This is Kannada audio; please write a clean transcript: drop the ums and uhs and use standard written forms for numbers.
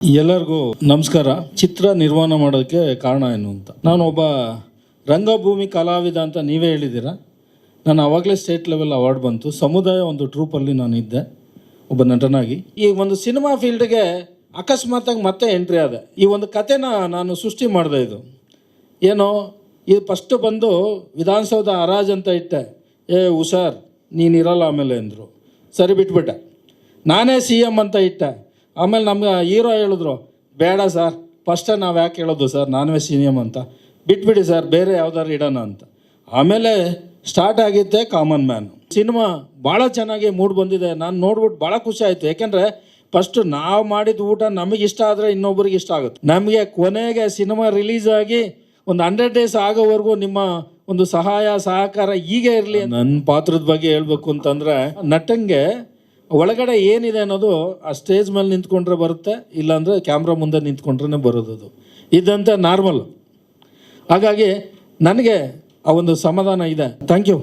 ಎಲ್ಲರಿಗೂ ನಮಸ್ಕಾರ. ಚಿತ್ರ ನಿರ್ಮಾಣ ಮಾಡೋಕ್ಕೆ ಕಾರಣ ಏನು ಅಂತ, ನಾನು ಒಬ್ಬ ರಂಗಭೂಮಿ ಕಲಾವಿದ ಅಂತ ನೀವೇ ಹೇಳಿದ್ದೀರಾ. ನಾನು ಆವಾಗಲೇ ಸ್ಟೇಟ್ ಲೆವೆಲ್ ಅವಾರ್ಡ್ ಬಂತು. ಸಮುದಾಯ ಒಂದು ಟ್ರೂಪಲ್ಲಿ ನಾನು ಇದ್ದೆ ಒಬ್ಬ ನಟನಾಗಿ. ಈ ಒಂದು ಸಿನಿಮಾ ಫೀಲ್ಡ್ಗೆ ಅಕಸ್ಮಾತಾಗಿ ಮತ್ತೆ ಎಂಟ್ರಿ ಆದೆ. ಈ ಒಂದು ಕಥೆನ ನಾನು ಸೃಷ್ಟಿ ಮಾಡಿದೆ. ಏನೋ ಇದು ಫಸ್ಟ್ ಬಂದು ವಿಧಾನಸೌಧ ಹರಾಜ್ ಅಂತ ಇಟ್ಟೆ. ಹುಷಾರ್ ನೀನಿರಲ್ಲ ಆಮೇಲೆ ಅಂದರು. ಸರಿ ಬಿಟ್ಬಿಟ್ಟೆ. ನಾನೇ CM ಅಂತ ಇಟ್ಟೆ. ಆಮೇಲೆ ನಮ್ಗೆ ಹೀರೋ ಹೇಳಿದ್ರು, ಬೇಡ ಸರ್ ಫಸ್ಟೇ ನಾವು ಯಾಕೆ ಹೇಳೋದು ಸರ್, ನಾನೇ CM ಅಂತ, ಬಿಟ್ಬಿಡಿ ಸರ್ ಬೇರೆ ಯಾವ್ದಾರು ಇಡೋಣ ಅಂತ. ಆಮೇಲೆ ಸ್ಟಾರ್ಟ್ ಆಗಿದ್ದೆ ಕಾಮನ್ ಮ್ಯಾನ್. ಸಿನಿಮಾ ಭಾಳ ಚೆನ್ನಾಗಿ ಮೂಡ್ ಬಂದಿದೆ. ನಾನು ನೋಡ್ಬಿಟ್ಟು ಭಾಳ ಖುಷಿ ಆಯಿತು. ಯಾಕೆಂದರೆ ಫಸ್ಟು ನಾವು ಮಾಡಿದ ಊಟ ನಮಗೆ ಇಷ್ಟ ಆದರೆ ಇನ್ನೊಬ್ರಿಗೆ ಇಷ್ಟ ಆಗುತ್ತೆ. ನಮಗೆ ಕೊನೆಗೆ ಸಿನಿಮಾ ರಿಲೀಸ್ ಆಗಿ ಒಂದು 100 days ಆಗೋವರೆಗೂ ನಿಮ್ಮ ಒಂದು ಸಹಾಯ ಸಹಕಾರ ಹೀಗೆ ಇರಲಿ. ನನ್ನ ಪಾತ್ರದ ಬಗ್ಗೆ ಹೇಳ್ಬೇಕು ಅಂತಂದರೆ, ನಟಂಗೆ ಒಳಗಡೆ ಏನಿದೆ ಅನ್ನೋದು ಆ ಸ್ಟೇಜ್ ಮೇಲೆ ನಿಂತ್ಕೊಂಡ್ರೆ ಬರುತ್ತೆ, ಇಲ್ಲಾಂದರೆ ಕ್ಯಾಮ್ರಾ ಮುಂದೆ ನಿಂತ್ಕೊಂಡ್ರೆ ಬರೋದು. ಇದಂತೆ ನಾರ್ಮಲ್. ಹಾಗಾಗಿ ನನಗೆ ಆ ಒಂದು ಸಮಾಧಾನ ಇದೆ. Thank you.